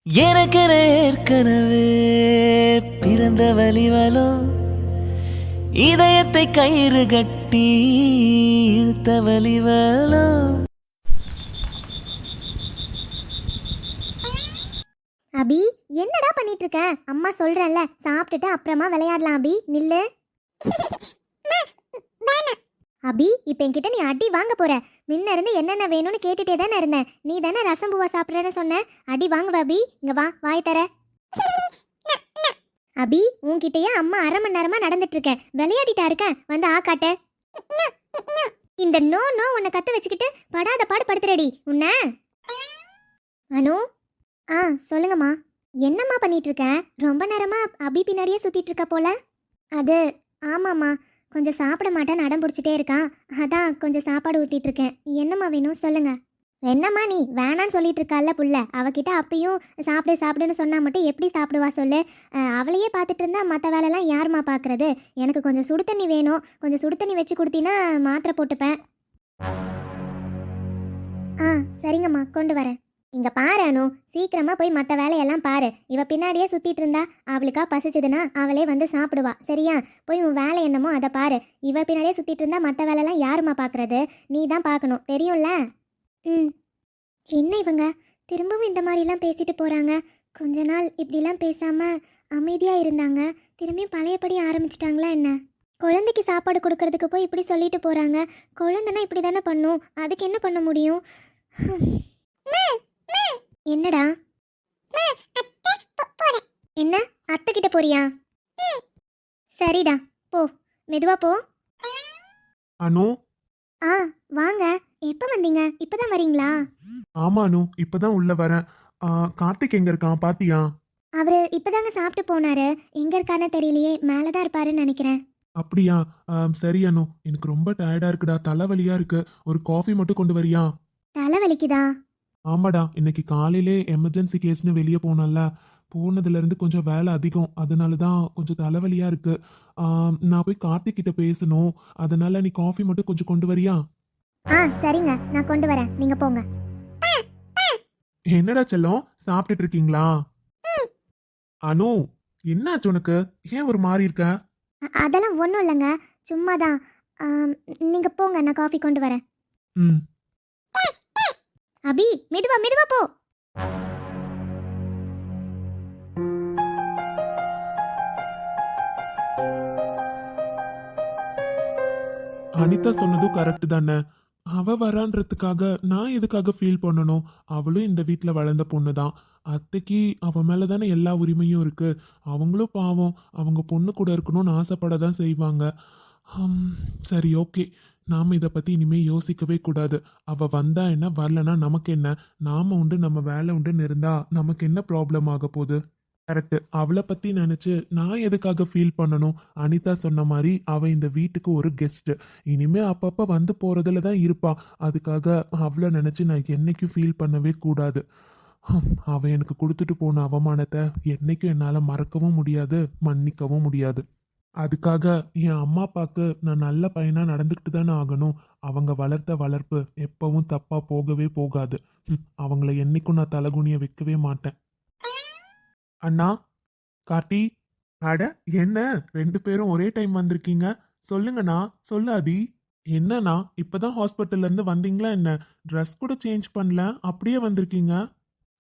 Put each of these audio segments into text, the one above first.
எனக்கென ஏற்கனவே பிறந்த வலிவலோ இதயத்தை கயிறு கட்டி இழுத்த வலிவலோ. அபி, என்னடா பண்ணிட்டு இருக்க? அம்மா சொல்றேன்ல, சாப்பிட்டுட்டு அப்புறமா விளையாடலாம். அபி நில்லு. அபி, இப்ப என்கிட்ட நீ அடி வாங்க போற. முன்ன இருந்து என்னென்ன வேணும்னு கேட்டுட்டே தானே இருந்தேன். நீ தானே ரசம் பூவா சாப்பிட்றேன்னு சொன்ன. அடி வாங்குவ அபி. இங்க வா, வாய் தர. அபி, உன்கிட்டயே அம்மா அரை மணி நேரமா நடந்துட்டு இருக்கேன். விளையாடிட்டா இருக்கேன், வந்து ஆக்காட்ட. இந்த நோ நோ உன்னை கத்த வச்சுக்கிட்டு படாத பாடு படுத்துறடி உன்ன. அனு. சொல்லுங்கம்மா. என்னம்மா பண்ணிட்டு இருக்க? ரொம்ப நேரமா அபி பின்னாடியே சுத்திட்டு இருக்க போல. அது ஆமாம்மா, கொஞ்சம் சாப்பிட மாட்டேன்னு அடம் பிடிச்சிட்டே இருக்கான். அதான் கொஞ்சம் சாப்பாடு ஊத்திட்டு இருக்கேன். என்னம்மா வேணும் சொல்லுங்க. என்னம்மா நீ வேணான்னு சொல்லிட்டு இருக்கால புள்ள, அவகிட்ட அப்பயும் சாப்பிடு சாப்பிடுன்னு சொன்னா மட்டும் எப்படி சாப்பிடுவா சொல்லு? அவளையே பார்த்துட்டு இருந்தா மற்ற வேலைலாம் யாருமா பார்க்கறது? எனக்கு கொஞ்சம் சுடு தண்ணி வேணும். கொஞ்சம் சுடு தண்ணி வச்சு கொடுத்தீங்கன்னா மாத்திரை போட்டுப்பேன். சரிங்கம்மா, கொண்டு வரேன். இங்க பாரு அனு, சீக்கிரமா போய் மற்ற வேலையெல்லாம் பாரு. இவ பின்னாடியே சுத்திட்டு இருந்தா அவளுக்கா பசிச்சதுன்னா அவளே வந்து சாப்பிடுவா. சரியா? போய் உன் வேலை என்னமோ அதை பாரு. இவ பின்னாடியே சுத்திட்டு இருந்தா மற்ற வேலைலாம் யாருமா பாக்குறது? நீ தான் பார்க்கணும், தெரியும்ல? என்ன இவங்க திரும்பவும் இந்த மாதிரிலாம் பேசிட்டு போறாங்க? கொஞ்ச நாள் இப்படிலாம் பேசாம அமைதியா இருந்தாங்க, திரும்பியும் பழையபடி ஆரம்பிச்சிட்டாங்களா என்ன? குழந்தைக்கு சாப்பாடு கொடுக்கறதுக்கு போய் இப்படி சொல்லிட்டு போறாங்க. குழந்தைனா இப்படி தானே பண்ணும், அதுக்கு என்ன பண்ண முடியும்? என்னடா? என்ன அத்தை கிட்ட போறியா? சரிடா, போ, மெதுவா போ. அனு. வாங்க. எப்ப வந்தீங்க? இப்பதான் வரீங்களா? ஆமா அனு, இப்பதான் உள்ள வரேன். கார்த்திக் எங்க இருக்கான் பாத்தியா? அவரு இப்பதாங்க சாப்பிட்டு போனாரு. எங்க இருக்காருன்னு தெரியலையே, மேலதான் இருப்பாருன்னு நினைக்கிறேன். அப்படியா? சரி அனு, எனக்கு ரொம்ப டயர்டா இருக்குடா, தலைவலியா இருக்கு. ஒரு காஃபி மட்டும் கொண்டு வரியா? தலை வலிக்குதா? ஆமாடா, இன்னைக்கு காலையிலே எமர்ஜென்சி கேஸ்னு வெளியே போனல, போனதுல இருந்து கொஞ்சம் வேலை அதிகம், அதனால தான் கொஞ்சம் தலைவலியா இருக்கு. நான் போய் கார்த்திக் கிட்ட பேசணும், அதனால நீ காஃபி மட்டும் கொஞ்சம் கொண்டு வரியா? சரிங்க, நான் கொண்டு வரேன், நீங்க போங்க. என்னடா செல்லம், சாப்பிட்டுட்டு இருக்கீங்களா? அனு, என்னாச்சு உனக்கு? ஏன் ஒரு மாதிரி இருக்க? அதெல்லாம் ஒன்றும் இல்லைங்க, சும்மாதான். நீங்க போங்க, நான் காஃபி கொண்டு வரேன். அபி, மெதுவா மெதுவா போ. அனிதா சொன்னதும் கரெக்ட் தானே. அவ வரான்றதுக்காக நான் எதுக்காக ஃபீல் பண்ணணும்? அவளும் இந்த வீட்டில் வளர்ந்த பொண்ணு தான். அத்தைக்கு அவ மேலே தானே எல்லா உரிமையும் இருக்கு. அவங்களும் பாவம், அவங்க பொண்ணு கூட இருக்கணும்னு ஆசைப்பட தான் செய்வாங்க. சரி, ஓகே, நாம் இதை பற்றி இனிமேல் யோசிக்கவே கூடாது. அவள் வந்தா என்ன, வரலனா நமக்கு என்ன? நாம உண்டு, நம்ம வேலை உண்டுன்னு இருந்தா நமக்கு என்ன ப்ராப்ளம் ஆக போகுது? கரெக்டு. அவளை பற்றி நினச்சி நான் எதுக்காக ஃபீல் பண்ணணும்? அனிதா சொன்ன மாதிரி அவள் இந்த வீட்டுக்கு ஒரு கெஸ்ட்டு. இனிமேல் அப்பப்போ வந்து போகிறதுல தான் இருப்பா. அதுக்காக அவளை நினச்சி நான் என்னைக்கும் ஃபீல் பண்ணவே கூடாது. அவள் எனக்கு கொடுத்துட்டு போன அவமானத்தை என்னைக்கும் என்னால் மறக்கவும் முடியாது, மன்னிக்கவும் முடியாது. அதுக்காக என் அம்மா அப்பாவுக்கு நான் நல்ல பையனாக நடந்துக்கிட்டு தானே ஆகணும். அவங்க வளர்த்த வளர்ப்பு எப்பவும் தப்பாக போகவே போகாது. அவங்கள என்னைக்கும் நான் தலகுனிய வைக்கவே மாட்டேன். அண்ணா, கார்த்தி. அட, என்ன ரெண்டு பேரும் ஒரே டைம் வந்திருக்கீங்க? சொல்லுங்கண்ணா, சொல்லாதி. என்னண்ணா, இப்பதான் ஹாஸ்பிட்டல்ல இருந்து வந்தீங்களா என்ன? ட்ரெஸ் கூட சேஞ்ச் பண்ணல, அப்படியே வந்திருக்கீங்க?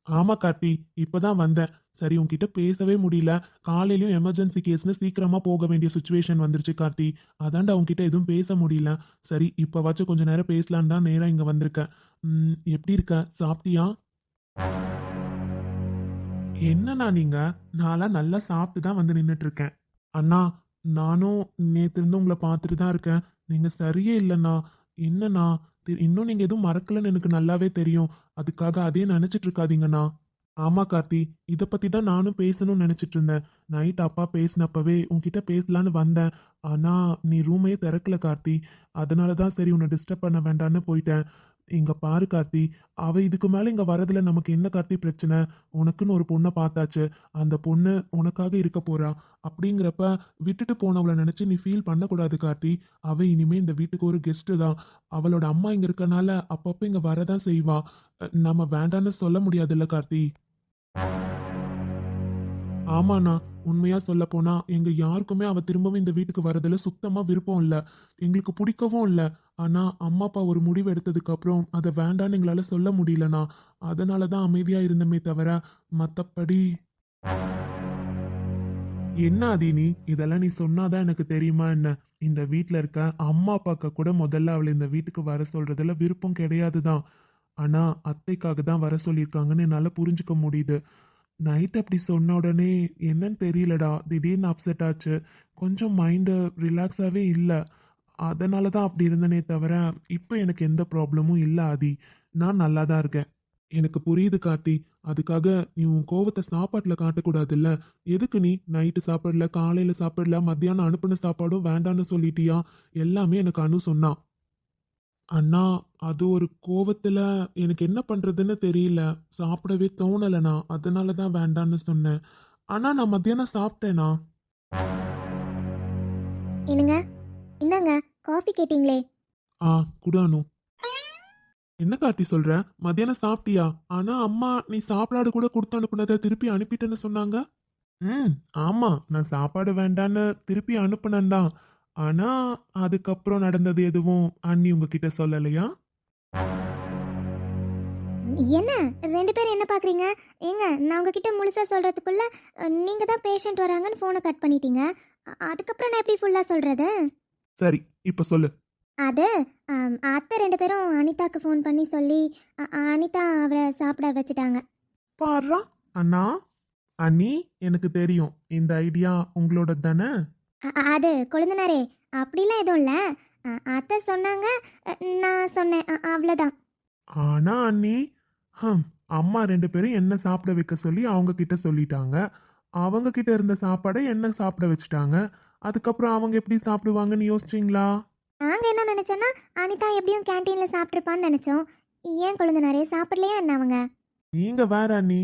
ஆமா கார்த்தி, இப்பதான் வந்தேன். சரி, உன்கிட்ட பேசவே முடியல. காலையிலயும் எமர்ஜென்சி கேஸ்னு சீக்கிரமா போக வேண்டிய சுச்சுவேஷன் வந்துருச்சு கார்த்தி. அதான்டா உன்கிட்ட எதுவும் பேச முடியல. சரி, இப்பவாச்சும் கொஞ்ச நேரம் பேசலான்னு தான் நேரா இங்க வந்திருக்கேன். எப்படி இருக்க? சாப்பிட்டியா? என்னண்ணா நீங்க? நான்லாம் நல்லா சாப்பிட்டு தான் வந்து நின்றுட்டு இருக்கேன். அண்ணா, நானும் நேத்து இருந்து உங்களை பார்த்துட்டு தான் இருக்கேன். நீங்க சரியே இல்லைண்ணா. என்னண்ணா, இன்னும் நீங்க எதுவும் மறக்கலன்னு எனக்கு நல்லாவே தெரியும். அதுக்காக அதே நினைச்சிட்டு இருக்காதீங்கண்ணா. ஆமா கார்த்தி, இதை பத்தி தான் நானும் பேசணும்னு நினைச்சிட்டு இருந்தேன். நைட் அப்பா பேசினப்பவே உன்கிட்ட பேசலான்னு வந்தேன். ஆனா நீ ரூமையே திறக்கல கார்த்தி. அதனால தான் சரி, உன்னை டிஸ்டர்ப் பண்ண வேண்டான்னு போயிட்டேன். இங்க பாரு கார்த்தி, அவ இதுக்கு மேல இங்க வரதுல நமக்கு என்ன கார்த்தி பிரச்சனை? உனக்குன்னு ஒரு பொண்ணை பார்த்தாச்சு. அந்த பொண்ணு உனக்காக இருக்க போறா. அப்படிங்கிறப்ப விட்டுட்டு போனவளை நினைச்சு நீ ஃபீல் பண்ணக்கூடாது கார்த்தி. அவ இனிமே இந்த வீட்டுக்கு ஒரு கெஸ்ட் தான். அவளோட அம்மா இங்க இருக்கனால அப்பப்போ இங்க வரதான் செய்வா. நம்ம வேண்டான்னு சொல்ல முடியாதுல்ல கார்த்தி. ஆமாண்ணா, உண்மையா சொல்ல போனா எங்க யாருக்குமே அவ திரும்பவும் இந்த வீட்டுக்கு வரதுல சுத்தமா விருப்பம் இல்ல. எங்களுக்கு பிடிக்கவும் இல்ல. ஆனா அம்மா அப்பா ஒரு முடிவு எடுத்ததுக்கு அப்புறம் அதை வேண்டான்னு எங்களால சொல்ல முடியலண்ணா. அதனால தான் அமைதியா இருந்தமே தவிர மத்தபடி. என்ன ஆதி நீ இதெல்லாம் நீ சொன்னாதான் எனக்கு தெரியுமா என்ன? இந்த வீட்ல இருக்க அம்மா அப்பாக்க கூட முதல்ல அவளை இந்த வீட்டுக்கு வர சொல்றதுல விருப்பம் கிடையாதுதான். ஆனா அத்தைக்காக தான் வர சொல்லியிருக்காங்கன்னு என்னால புரிஞ்சுக்க முடியுது. நைட் அப்படி சொன்ன உடனே என்னன்னு தெரியலடா, திடீர்னு அப்செட் ஆச்சு. கொஞ்சம் மைண்டு ரிலாக்ஸாவே இல்லை. அதனால தான் அப்படி இருந்தனே தவிர இப்போ எனக்கு எந்த ப்ராப்ளமும் இல்லை ஆதி. நான் நல்லா தான் இருக்கேன். எனக்கு புரியுது கார்த்தி. அதுக்காக நீ உன் கோவத்தை சாப்பாட்டில் காட்டக்கூடாதுல்ல. எதுக்கு நீ நைட்டு சாப்பிடல, காலையில் சாப்பிடல, மத்தியானம் அனுப்புன சாப்பாடும் வேண்டான்னு சொல்லிட்டியா? எல்லாமே எனக்கு அனு சொன்னான். அண்ணா, அது ஒரு கோவத்துல எனக்கு என்ன பண்றதுன்னு தெரியல. சாப்பிடவே தோணலண்ணா. அதனால தான் வேண்டான்னு சொன்னேன். ஆனா நான் மத்தியானம் சாப்பிட்டேனா? என்னங்க, இந்தாங்க காஃபி கேட்டிங்களே. ஆ, குடானு. என்ன கார்த்தி சொல்ற? மத்தியானம் சாப்பிட்டியா? ஆனா அம்மா நீ சாப்பாடு கூட கொடுத்து அனுப்புனதை திருப்பி அனுப்பிட்டேன்னு சொன்னாங்க. ம், ஆமா, நான் சாப்பாடு வேண்டான்னு திருப்பி அனுப்புனேன் தான். ஆனா அதுக்கப்புறம் நடந்தது எதுவும் அண்ணி உங்ககிட்ட சொல்லலையா? என்ன ரெண்டு பேரும் என்ன பார்க்குறீங்க? ஏங்க, நான் உங்ககிட்ட முழுசாக சொல்கிறதுக்குள்ள நீங்கள் தான் பேஷண்ட் வராங்கன்னு ஃபோனை கட் பண்ணிட்டீங்க. அதுக்கப்புறம் நான் எப்படி ஃபுல்லாக சொல்கிறது? சரி, இப்ப சொல்லு. அது அத்தை ரெண்டு பேரும் அனிதாக்கு ஃபோன் பண்ணி சொல்லி அனிதா அவரை சாப்பிட வச்சுட்டாங்க. பாருடா அண்ணா. அண்ணி, எனக்கு தெரியும் இந்த ஐடியா உங்களோட தானே. அது கொழுந்தனாரே, அப்படிலாம் எதுவும் இல்லை. அத்தை சொன்னாங்க, நான் சொன்னேன், அவ்வளோதான். ஆனா அண்ணி, அம்மா ரெண்டு பேரும் என்ன சாப்பிட வைக்க சொல்லி அவங்க கிட்ட சொல்லிட்டாங்க. அவங்க கிட்ட இருந்த சாப்பாடை என்ன சாப்பிட வச்சுட்டாங்க. அதுக்கப்புறம் அவங்க எப்படி சாப்பிடுவாங்கன்னு யோசிச்சிங்களா? நாங்கள் என்ன நினச்சோன்னா, அனிதா எப்படியும் கேன்டீனில் சாப்பிட்ருப்பான்னு நினச்சோம். ஏன் கொழுந்தனாரே, சாப்பிடலையா என்ன அவங்க? நீங்க வேற அண்ணி,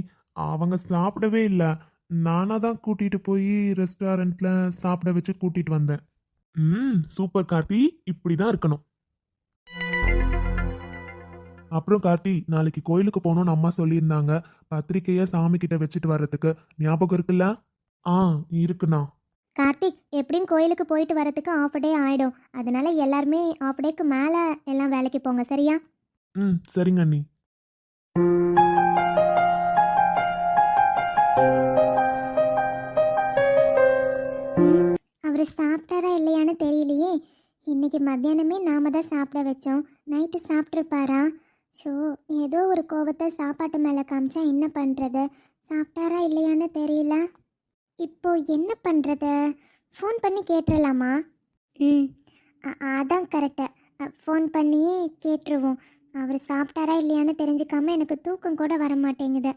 அவங்க சாப்பிடவே இல்லை. நானா தான் கூட்டிட்டு போய் ரெஸ்டாரண்ட்ல சாப்பிட வச்சு கூட்டிட்டு வந்தேன். சூப்பர் கார்த்தி, இப்படிதான் இருக்கணும். அப்புறம் கார்த்தி, நாளைக்கு கோயிலுக்கு போகணும்னு அம்மா சொல்லியிருந்தாங்க. பத்திரிக்கைய சாமி கிட்ட வச்சுட்டு வர்றதுக்கு ஞாபகம் இருக்குல்ல? ஆ, இருக்குண்ணா. கார்த்திக், எப்படியும் கோயிலுக்கு போயிட்டு வரதுக்கு ஆஃப் டே ஆகிடும். அதனால எல்லாருமே ஆஃப் டேக்கு மேலே எல்லாம் வேலைக்கு போங்க, சரியா? சரிங்க அண்ணி. அவர் சாப்பிட்டாரா இல்லையான்னு தெரியலையே. இன்னைக்கு மத்தியானமே நாம தான் சாப்பிட வச்சோம். நைட்டு சாப்பிட்ருப்பாரா? ஷோ, ஏதோ ஒரு கோவத்தை சாப்பாட்டு மேலே காமிச்சா என்ன பண்ணுறது? சாப்பிட்டாரா இல்லையான்னு தெரியல. இப்போ என்ன பண்ணுறது? ஃபோன் பண்ணி கேட்டுடலாமா? ம், அதான் கரெக்டு. ஃபோன் பண்ணி கேட்டுருவோம். அவர் சாப்பிட்டாரா இல்லையான்னு தெரிஞ்சுக்காம எனக்கு தூக்கம் கூட வர மாட்டேங்குது.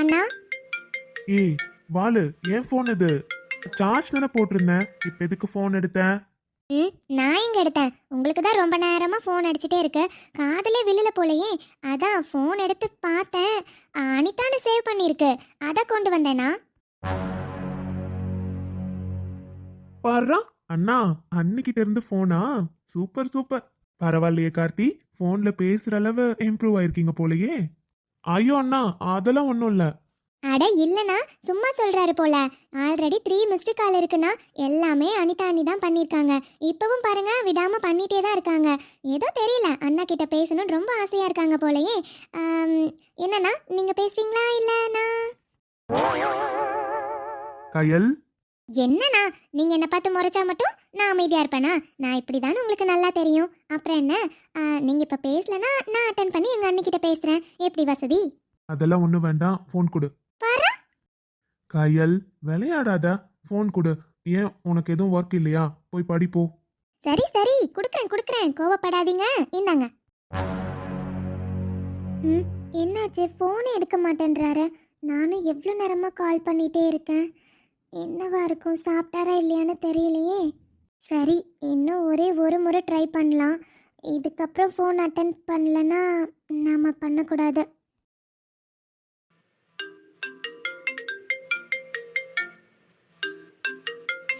அண்ணா, ஏய் வாலு, ஏன் ஃபோன் இது? சார்ஜ் தானே போட்டிருந்தேன். இப்போ எதுக்கு ஃபோன் எடுத்தேன்? நான் எங்க எடுத்தேன்? உங்களுக்கு தான் ரொம்ப நேரமாக ஃபோன் அடிச்சுட்டே இருக்கு. காதலே வில்லில் போலையே. அதான் ஃபோன் எடுத்து பார்த்தேன். அனிதான்னு சேவ் பண்ணியிருக்கு. அதை கொண்டு வந்தேனா? பாருடா அண்ணா, அன்னிக்கிட்ட இருந்து ஃபோனா? Super super. பரவாயில்லையே கார்த்தி, ஃபோன்ல பேசுற அளவு இம்ப்ரூவ் ஆயிருக்கீங்க போலயே. ஐயோ அண்ணா, அதெல்லாம் ஒன்றும் இல்லை. அட இல்லைண்ணா, சும்மா சொல்கிறாரு போல. ஆல்ரெடி 3 மிஸ்டு கால் இருக்குண்ணா. எல்லாமே அனிதா அண்ணி தான் பண்ணியிருக்காங்க. இப்போவும் பாருங்க, விடாமல் பண்ணிகிட்டே தான் இருக்காங்க. ஏதோ தெரியல, அண்ணா கிட்ட பேசணும்னு ரொம்ப ஆசையாக இருக்காங்க போலயே. என்னண்ணா, நீங்கள் பேசுறீங்களா இல்லைண்ணா? கயல், என்னண்ணா, நீங்கள் என்னை பார்த்து முறைச்சா மட்டும் நான் அமைதியாக இருப்பேனா? நான் இப்படி தானே உங்களுக்கு நல்லா தெரியும். அப்புறம் என்ன, நீங்கள் இப்போ பேசலன்னா நான் அட்டன் பண்ணி எங்கள் அண்ணிக்கிட்ட பேசுகிறேன். எப்படி வசதி? அதெல்லாம் ஒன்றும் வேண்டாம், ஃபோன் கொடு. பாரு, கயல், விளையாடாத, ஃபோன் கொடு. ஏன், உனக்கு எதுவும் ஒர்க் இல்லையா? போய் படிப்போ. சரி சரி, கொடுக்குறேன், கோவப்படாதீங்க. இந்தாங்க. என்னாச்சு, ஃபோனே எடுக்க மாட்டேன்றாரு. நானும் எவ்வளோ நேரமாக கால் பண்ணிகிட்டே இருக்கேன். என்னவா இருக்கும், சாப்பிட்டாரா இல்லையான்னு தெரியலையே. சரி, இன்னும் ஒரு முறை ட்ரை பண்ணலாம். இதுக்கப்புறம் ஃபோன் அட்டன் பண்ணலன்னா நாம் பண்ணக்கூடாது.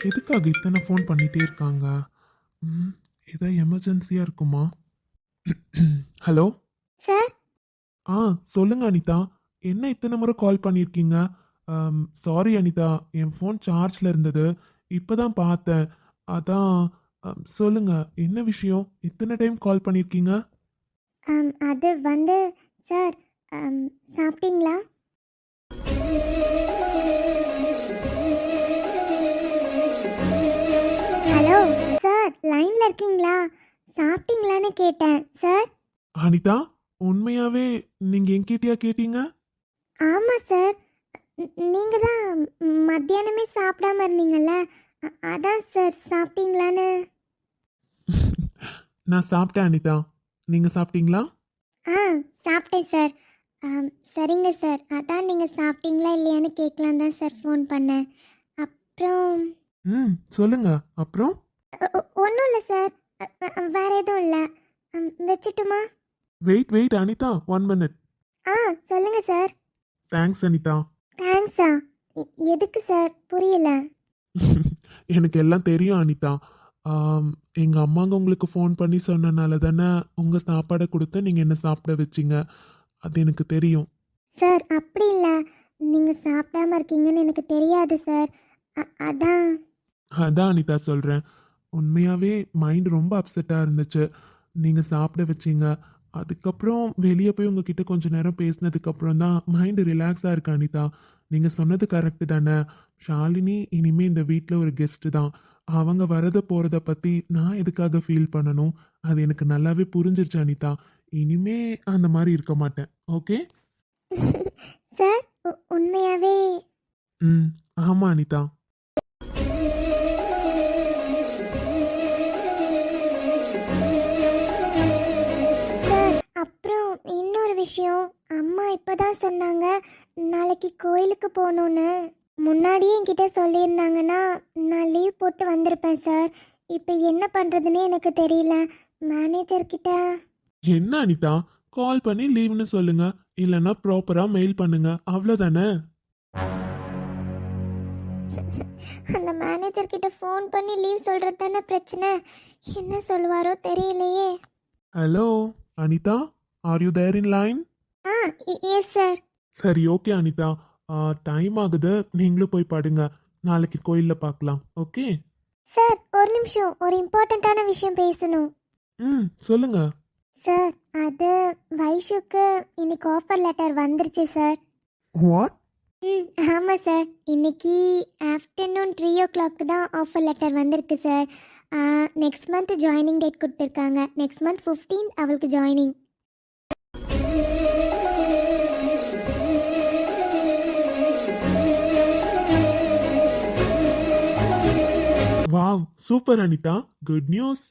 எதுக்காக இத்தனை ஃபோன் பண்ணிட்டே இருக்காங்க? ஏதோ எமர்ஜென்சியாக இருக்குமா? ஹலோ. சார். ஆ சொல்லுங்க அனிதா. என்ன இத்தனை முறை கால் பண்ணியிருக்கீங்க? சாரி அனிதா, என் ஃபோன் சார்ஜில் இருந்தது. இப்பதான் பார்த்தேன். அதான். சொல்லுங்க, என்ன விஷயம்? இத்தனை டைம் கால் பண்ணியிருக்கீங்க? அது வந்து சார், சாப்பிட்டீங்களா? ஹலோ சார், லைன்ல இருக்கீங்களா? சாப்பிட்டீங்களான்னு கேட்டேன் சார். அனிதா, உண்மையாவே நீங்க என்கிட்டயா கேட்டீங்க? ஆமாம் சார். நீங்கள் தான் மத்தியானமே சாப்பிடாம இருந்தீங்கல்ல, அதான் சார் சாப்பிட்டீங்களான்னு. நான் சாப்பிட்டேன் அனிதா. நீங்க சாப்பிட்டீங்களா? ஆ சாப்பிட்டேன் சார். சரிங்க சார், அதான் நீங்கள் சாப்பிட்டீங்களா இல்லையான்னு கேட்கலாம் தான் சார் ஃபோன் பண்ணேன். அப்புறம் சொல்லுங்க. அப்புறம்? ஒன்றும் இல்லை சார். வேற எதுவும் இல்லை. வச்சுட்டுமா? Wait wait Anitha, 1 minute. ஆ சொல்லுங்க சார். தேங்க்ஸ் அனிதா. தேங்க்ஸா? எதுக்கு சார், புரியல. எனக்கு எல்லாம் தெரியும் அனிதா. எங்க அம்மாங்க உங்களுக்கு ஃபோன் பண்ணி சொன்னனால தானே உங்க சாப்பாடை கொடுத்து நீங்க என்ன சாப்பிட வச்சீங்க. அது எனக்கு தெரியும். சார் அப்படி இல்லை, நீங்கள் சாப்பிடாம இருக்கீங்கன்னு எனக்கு தெரியாது சார். அதான். அதான் அனிதா சொல்றேன். உண்மையாவே மைண்ட் ரொம்ப அப்செட்டா இருந்துச்சு. நீங்க சாப்பிட வச்சீங்க. அதுக்கப்புறம் வெளியே போய் உங்ககிட்ட கொஞ்ச நேரம் பேசினதுக்கு அப்புறம் தான் மைண்ட் ரிலாக்ஸா இருக்கு அனிதா. நீங்க சொன்னது கரெக்டு தானே. ஷாலினி இனிமே இந்த வீட்டில் ஒரு கெஸ்ட் தான். அவங்க வரத போறத பத்தி நான் எதுக்காக ஃபீல் பண்ணணும்? அது எனக்கு நல்லாவே புரிஞ்சிருச்சு அனிதா. இனிமே அந்த மாதிரி இருக்க மாட்டேன். ஓகே. சார் உண்மையாவே. ம். ஆமா அனிதா. சார் அப்புறம் இன்னொரு விஷயம், அம்மா இப்பதான் சொன்னாங்க நாளைக்கு கோயிலுக்கு போகணுன்னு. முன்னாடியே என்கிட்ட சொல்லியிருந்தாங்கன்னா நான் லீவ் போட்டு வந்திருப்பேன் சார். இப்போ என்ன பண்ணுறதுன்னே எனக்கு தெரியல. மேனேஜர் கிட்ட. என்ன அனிதா, கால் பண்ணி லீவ்னு சொல்லுங்க. இல்லைன்னா ப்ராப்பரா மெயில் பண்ணுங்க. அவ்வளோதானே. அந்த மேனேஜர் கிட்ட ஃபோன் பண்ணி லீவ் சொல்கிறது தானே பிரச்சனை. என்ன சொல்லுவாரோ தெரியலையே. Hello Anitha, are you there in line? Ah yes sir. சரி, ஓகே அனிதா. டைம் ஆகுது, நீங்களும் போய் படுங்க. நாளைக்கு கோயிலில் பார்க்கலாம். ஓகே. சார் ஒரு நிமிஷம், ஒரு இம்பார்ட்டண்ட்டான விஷயம் பேசணும். சொல்லுங்க. சார் அது வைஷுக்கு இன்னைக்கு ஆஃபர் லெட்டர் வந்துருச்சு சார். வாட்? ஆமாம் சார், இன்னைக்கு ஆஃப்டர்நூன் 3 o'clock தான் ஆஃபர் லெட்டர் வந்திருக்கு sir. Next month joining date கொடுத்துருக்காங்க. நெக்ஸ்ட் மந்த் 15th அவளுக்கு joining. Wow, super Anitha, good news.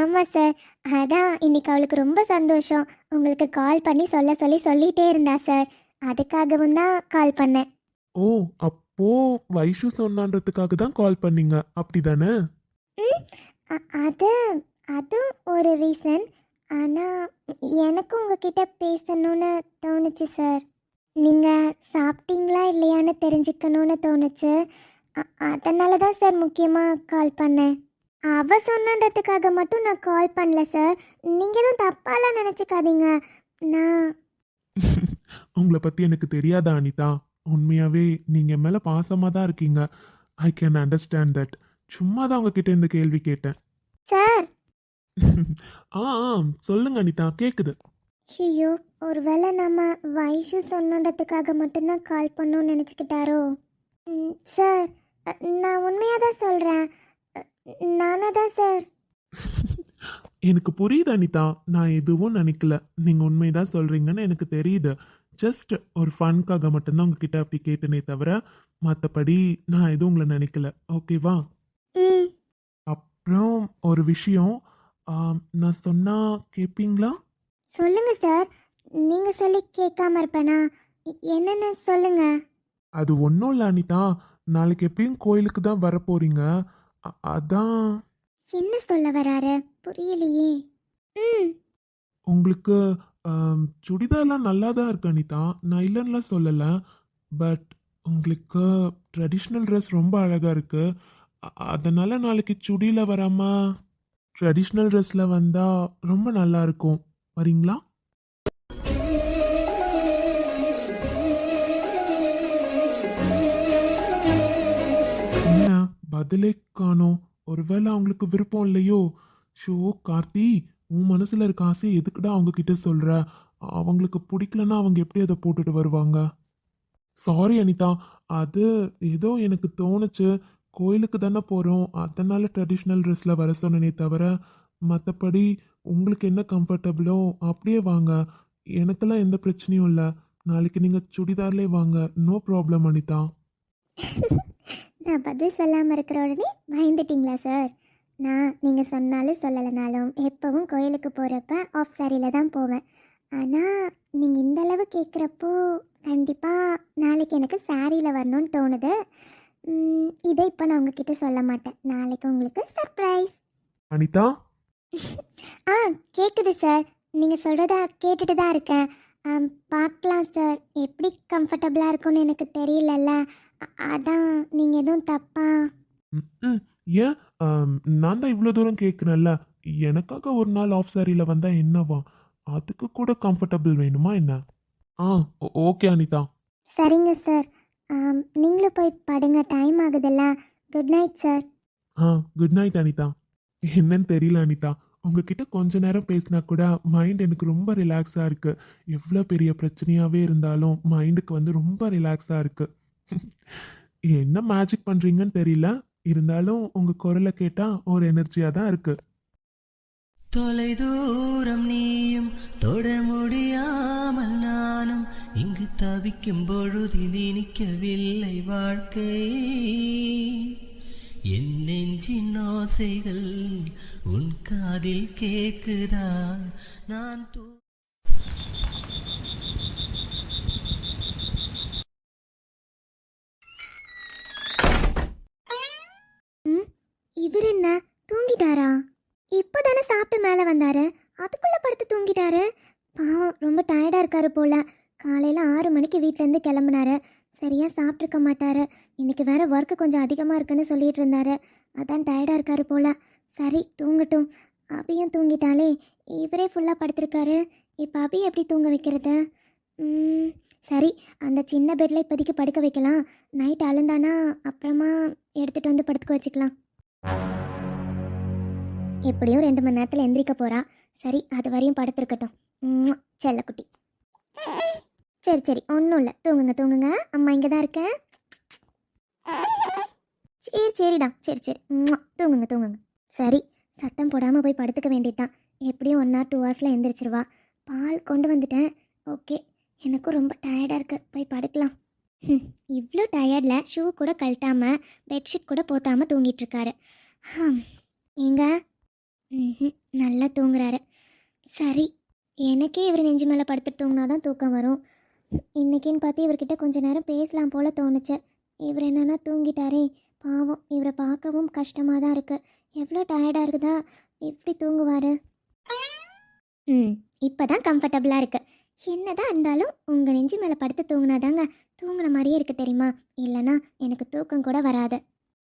ஆமாம் சார், அதான் இன்னைக்கு அவளுக்கு ரொம்ப சந்தோஷம். உங்களுக்கு கால் பண்ணி சொல்லிட்டே இருந்தா சார். அதுக்காகவும் தான் கால் பண்ணேன். ஓ, அப்போ வைஷு சொன்னான்றதுக்காக தான் கால் பண்ணீங்க, அப்படிதானே? அது அதுவும் ஒரு ரீசன். ஆனால் எனக்கும் உங்ககிட்ட பேசணும்னு தோணுச்சு சார். நீங்கள் சாப்பிட்டீங்களா இல்லையான்னு தெரிஞ்சுக்கணும்னு தோணுச்சு. அதனால தான் சார் முக்கியமாக கால் பண்ணேன். அவ சொன்னன்றதுக்காக மட்டும் நான் கால் பண்ணல சார். நீங்கள் எதுவும் தப்பாலாம் நினச்சிக்காதீங்க. நான் உங்களை பத்தி எனக்கு தெரியாதா அனிதா? உண்மையாவே நீங்க என் மேல பாசமா தான் இருக்கீங்க. I can understand that. சும்மா தான் உங்ககிட்ட இந்த கேள்வி கேட்டேன். சார். சொல்லுங்க அனிதா, கேக்குது. ஐயோ, ஒருவேளை நம்ம வைஷு சொன்னதுக்காக மட்டும்தான் கால் பண்ணோன்னு நினச்சிக்கிட்டாரோ? சார் நான் உண்மையாக தான் சொல்கிறேன். நானாக தான் சார். எனக்கு புரியுது அனிதா. நான் எதுவும் நினைக்கல. நீங்க உண்மைதான் சொல்றீங்கன்னு எனக்கு தெரியுது. ஜஸ்ட் ஒரு ஃபன்காக மட்டும்தான் உங்ககிட்ட அப்படி கேட்டனே தவிர மற்றபடி நான் எதுவும் உங்களை நினைக்கல. ஓகேவா? அப்புறம் ஒரு விஷயம், நான் சொன்னா கேட்பீங்களா? சொல்லுங்க சார். நீங்கள் சொல்லி கேட்காம இருப்பேனா? என்னென்ன சொல்லுங்க. அது ஒன்றும் இல்லை அனிதா. நாளைக்கு எப்பயும் கோயிலுக்கு தான் வரப்போறீங்க. அதான். என்ன சொல்ல வராரு புரியலையே. உங்களுக்கு சுடிதார்லாம் நல்லா தான் இருக்கு அனிதா. நான் இல்லைன்னுலாம் சொல்லலை. பட் உங்களுக்கு ட்ரெடிஷ்னல் ட்ரெஸ் ரொம்ப அழகாக இருக்கு. அதனால நாளைக்கு சுடியில் வராம ட்ரெடிஷ்னல் ட்ரெஸ்ஸில் வந்தால் ரொம்ப நல்லா இருக்கும். வரீங்களா? என்ன பதிலே காணோம்? ஒருவேளை அவங்களுக்கு விருப்பம் இல்லையோ? ஷோ கார்த்தி, உன் மனசில் இருக்க ஆசை எதுக்குடா அவங்க கிட்ட சொல்கிற? அவங்களுக்கு பிடிக்கலன்னா அவங்க எப்படி அதை போட்டுட்டு வருவாங்க? சாரி அனிதா, அது ஏதோ எனக்கு தோணுச்சு. கோயிலுக்கு தானே போகிறோம், அதனால ட்ரெடிஷ்னல் ட்ரெஸ்ஸில் வர சொன்னனே தவிர, மற்றபடி உங்களுக்கு என்ன கம்ஃபர்டபுளோ அப்படியே வாங்க. எனக்கெல்லாம் எந்த பிரச்சனையும் இல்லை. நாளைக்கு நீங்கள் சுடிதார்லேயே வாங்க, நோ ப்ராப்ளம் அனிதா. நான் பதில் சொல்லாமல் இருக்கிற உடனே பயந்துட்டீங்களா சார்? நான் நீங்கள் சொன்னாலும் சொல்லலைனாலும் எப்போவும் கோயிலுக்கு போகிறப்ப ஆஃப் சாரியில் தான் போவேன். ஆனால் நீங்கள் இந்த அளவு கேட்குறப்போ கண்டிப்பாக நாளைக்கு எனக்கு சாரியில் வரணும்னு தோணுது. இதை இப்போ நான் உங்ககிட்ட சொல்ல மாட்டேன். நாளைக்கு உங்களுக்கு சர்ப்ரைஸ். அனிதா, ஆ கேட்குது சார். நீங்கள் சொல்கிறதா கேட்டுட்டு தான் இருக்கேன். பார்க்கலாம் சார், எப்படி கம்ஃபர்டபுளாக இருக்கும்னு எனக்கு தெரியலல்ல. அதான் நீங்கள் எதுவும் தப்பா? ம், ஏன் நான் தான் இவ்வளோ தூரம் கேட்குறேன்ல. எனக்காக ஒரு நாள் ஆஃப் சாரியில் வந்தால் என்னவா? அதுக்கு கூட கம்ஃபர்டபுள் வேணுமா என்ன? ஆ, ஓகே அனிதா. சரிங்க சார். நீங்களும் போய் படுங்க, டைம் ஆகுதுல்ல. Good night sir. ஆ, குட் நைட் அனிதா. என்னன்னு தெரியல அனிதா, உங்ககிட்ட கொஞ்ச நேரம் பேசினா கூட மைண்ட் எனக்கு ரொம்ப ரிலாக்ஸாக இருக்கு. எவ்வளோ பெரிய பிரச்சனையாகவே இருந்தாலும் மைண்டுக்கு வந்து ரொம்ப ரிலாக்ஸாக இருக்கு. என்ன மேஜிக் பண்ணுறீங்கன்னு தெரியல, இருந்தாலும் உங்கள் குரலை கேட்டால் ஒரு எனர்ஜியாக தான் இருக்கு. தொலை தூரம் நீயும் தொட முடியாமல் நானும் இங்கு தவிக்கும் பொழுதில் இனிக்கவில்லை வாழ்க்கை. என் நெஞ்சின் ஓசைகள் உன் காதில் கேக்குதா? நான் இவர் என்ன தூங்கிட்டாரா? இப்போ தானே சாப்பிட்டு மேலே வந்தாரு, அதுக்குள்ளே படுத்து தூங்கிட்டாரு. பாவம், ரொம்ப டயர்டாக இருக்காரு போல. காலையில் 6 மணிக்கு வீட்டிலேருந்து கிளம்புனாரு. சரியாக சாப்பிட்ருக்க மாட்டாரு. இன்னைக்கு வேற ஒர்க்கு கொஞ்சம் அதிகமாக இருக்குன்னு சொல்லிட்டு இருந்தாரு. அதான் டயர்டாக இருக்காரு போல. சரி, தூங்கட்டும். அபியும் தூங்கிட்டாலே, இவரே ஃபுல்லாக படுத்திருக்காரு. இப்போ அபி எப்படி தூங்க வைக்கிறது? சரி, அந்த சின்ன பெட்டில் இப்போதைக்கு படுக்க வைக்கலாம். நைட் அழுந்தானா அப்புறமா எடுத்துகிட்டு வந்து படுத்துக்க வச்சுக்கலாம். எப்படியும் 2 மணி நேரத்தில் எந்திரிக்க போகிறா. சரி, அது வரையும் படுத்துருக்கட்டும். செல்லக்குட்டி. சரி சரி, ஒன்றும் இல்லை. தூங்குங்க தூங்குங்க, அம்மா இங்கே தான் இருக்கேன். சரி சரிடா, சரி சரி. தூங்குங்க தூங்குங்க. சரி, சத்தம் போடாமல் போய் படுத்துக்க வேண்டியதுதான். எப்படியும் 1 or 2 ஹவர்ஸில் எந்திரிச்சிருவா. பால் கொண்டு வந்துட்டேன். ஓகே, எனக்கும் ரொம்ப டயர்டாக இருக்குது, போய் படுக்கலாம். இவ்வளோ டயர்டில் ஷூ கூட கழட்டாமல் பெட்ஷீட் கூட போத்தாமல் தூங்கிட்டு இருக்காரு. ஏங்க, நல்லா தூங்குறாரு. சரி, எனக்கே இவர் நெஞ்சு மேலே படுத்துட்டு தூங்கினா தான் தூக்கம் வரும். இன்றைக்கின்னு பார்த்து இவர்கிட்ட கொஞ்ச நேரம் பேசலாம் போல் தோணுச்சு. இவர் என்னன்னா தூங்கிட்டாரே, பாவம், இவரை பார்க்கவும் கஷ்டமாக தான் இருக்குது. எவ்வளோ டயர்டாக இருக்குதா, எப்படி தூங்குவார்? இப்போ தான் கம்ஃபர்டபுளாக இருக்குது. என்னதான் இருந்தாலும் உங்கள் நெஞ்சு மேலே படுத்து தூங்கினாதாங்க தூங்கின மாதிரியே இருக்குது தெரியுமா? இல்லைனா எனக்கு தூக்கம் கூட வராது.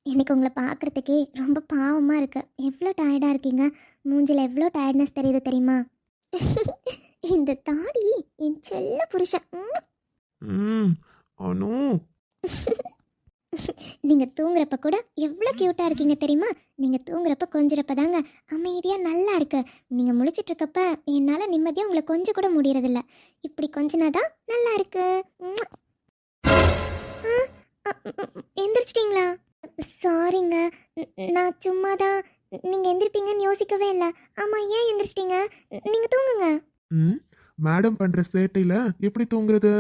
எனக்கு உங்களை பார்க்குறதுக்கே ரொம்ப பாவமாக இருக்குது. எவ்வளோ டயர்டாக இருக்கீங்க, மூஞ்சில் எவ்வளோ டயர்ட்னஸ் தெரியுது தெரியுமா? இந்த தாடி என் செல்ல புருஷன். அனு, நீங்கள் தூங்குறப்ப கூட எவ்வளோ க்யூட்டாக இருக்கீங்க தெரியுமா? நீங்கள் தூங்குறப்ப கொஞ்சிறப்ப தாங்க அமைதியாக நல்லா இருக்கு. நீங்கள் முழிச்சிட்ருக்கப்ப என்னால் நிம்மதியாக உங்களை கொஞ்சம் கூட முடியறதில்ல. இப்படி கொஞ்சனாதான் நல்லா இருக்கு. எந்திரிச்சிட்டிங்களா? சாரிங்க, நான் சும்மா தான். நீங்கள் எந்திரிப்பீங்கன்னு யோசிக்கவே இல்லை. ஆமாம், ஏன் எந்திரிச்சிட்டிங்க? நீங்கள் தூங்குங்க. மேடம் பண்ற சேட்டையில எப்படி தூங்குறது?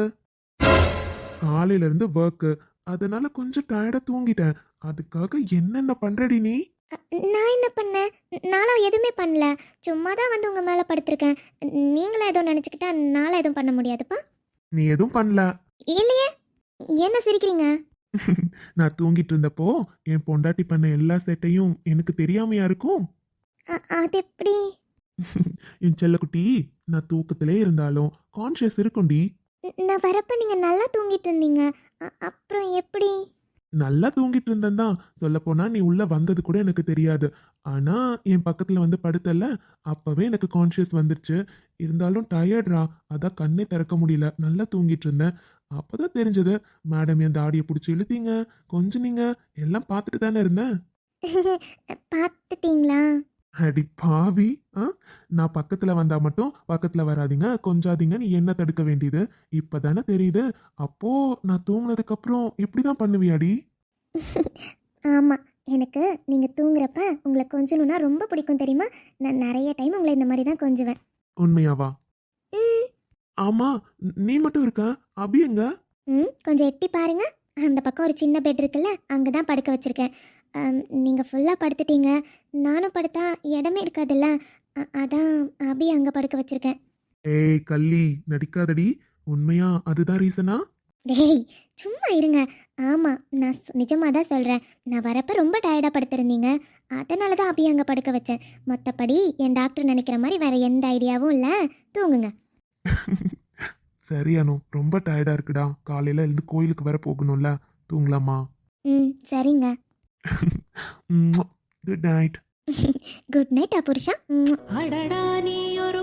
காலையில இருந்து ஒர்க்கு, அதனால கொஞ்சம் டயர்டா தூங்கிட்டேன். அதுக்காக என்னென்ன பண்றடி நீ? நான் என்ன பண்ணேன்? நானும் எதுவுமே பண்ணல. சும்மா தான் வந்து உங்கள் மேலே படுத்திருக்கேன். நீங்களே எதுவும் நினச்சிக்கிட்டா நானும் எதுவும் பண்ண முடியாதுப்பா. நீ எதுவும் பண்ணல. இல்லையே, என்ன சிரிக்கிறீங்க? நான் தூங்கிட்டு இருந்தப்போ என் பொண்டாட்டி பண்ண எல்லா சேட்டையும் எனக்கு தெரியாமையா இருக்கும்? அது எப்படி? என் செல்லக்குட்டி, நான் தூக்கத்திலே இருந்தாலும் கான்ஷியஸ் இருக்கும்டி. நான் வரப்ப நீங்கள் நல்லா தூங்கிட்டு இருந்தீங்க. அப்புறம் எப்படி? நல்லா தூங்கிட்டு இருந்தேன் தான். சொல்லப்போனா நீ உள்ள வந்தது கூட எனக்கு தெரியாது. ஆனா என் பக்கத்துல வந்து படுத்தல, அப்பவே எனக்கு கான்ஷியஸ் வந்துருச்சு. இருந்தாலும் டயர்ட்ரா, அதான் கண்ணே திறக்க முடியல. நல்லா தூங்கிட்டு இருந்தேன். அப்பதான் தெரிஞ்சது, மேடம் என் தாடியை பிடிச்சி இழுத்தீங்க, கொஞ்சுனீங்க, எல்லாம் பார்த்துட்டு தானே இருந்தேன். பார்த்துட்டீங்களா? அடி பாவி! நான் பக்கத்துல வந்தா மட்டும் பக்கத்துல வராதீங்க, கொஞ்சாதீங்க நீ என்ன தடுக்க வேண்டியது. இப்பதானே தெரியுது. அப்போ நான் தூங்குனதுக்கு அப்புறம் இப்படிதான் பண்ணுவியாடி? ஆமாம், எனக்கு நீங்கள் தூங்குறப்ப உங்களை கொஞ்சணுன்னா ரொம்ப பிடிக்கும் தெரியுமா? நான் நிறைய டைம் உங்களை இந்த மாதிரி தான் கொஞ்சுவேன். உண்மையாவா? ம் ஆமா, நீ மட்டும் இருக்க, அபி எங்க? கொஞ்சம் எட்டி பாருங்க. அந்த பக்கம் ஒரு சின்ன பெட் இருக்குல்ல, அங்கே தான் படுக்க வச்சுருக்கேன். நீங்கள் ஃபுல்லாக படுத்துட்டீங்க. நானும் படுத்தா இடமே இருக்காதுல்ல, அதான் அபி அங்கே படுக்க வச்சுருக்கேன். ஏய் கள்ளி, நடிக்காதடி. உண்மையா அதுதான் ரீசனா? டேய் சும்மா இருங்க. ஆமாம், நான் நிஜமாக தான் சொல்கிறேன். நான் வரப்போ ரொம்ப டயர்டாக படுத்திருந்தீங்க, அதனால தான் அபி அங்கே படுக்க வச்சேன். மற்றபடி என் டாக்டர் நினைக்கிற மாதிரி வேறு எந்த ஐடியாவும் இல்லை. தூங்குங்க. சரியானோ, ரொம்ப டயர்டா இருக்குடா. காலையில எழுந்து கோயிலுக்கு வர போகணும்ல. தூங்கலாமா? சரிங்க. Good night. குட் நைட் புருஷா. அடடா நீ ஒரு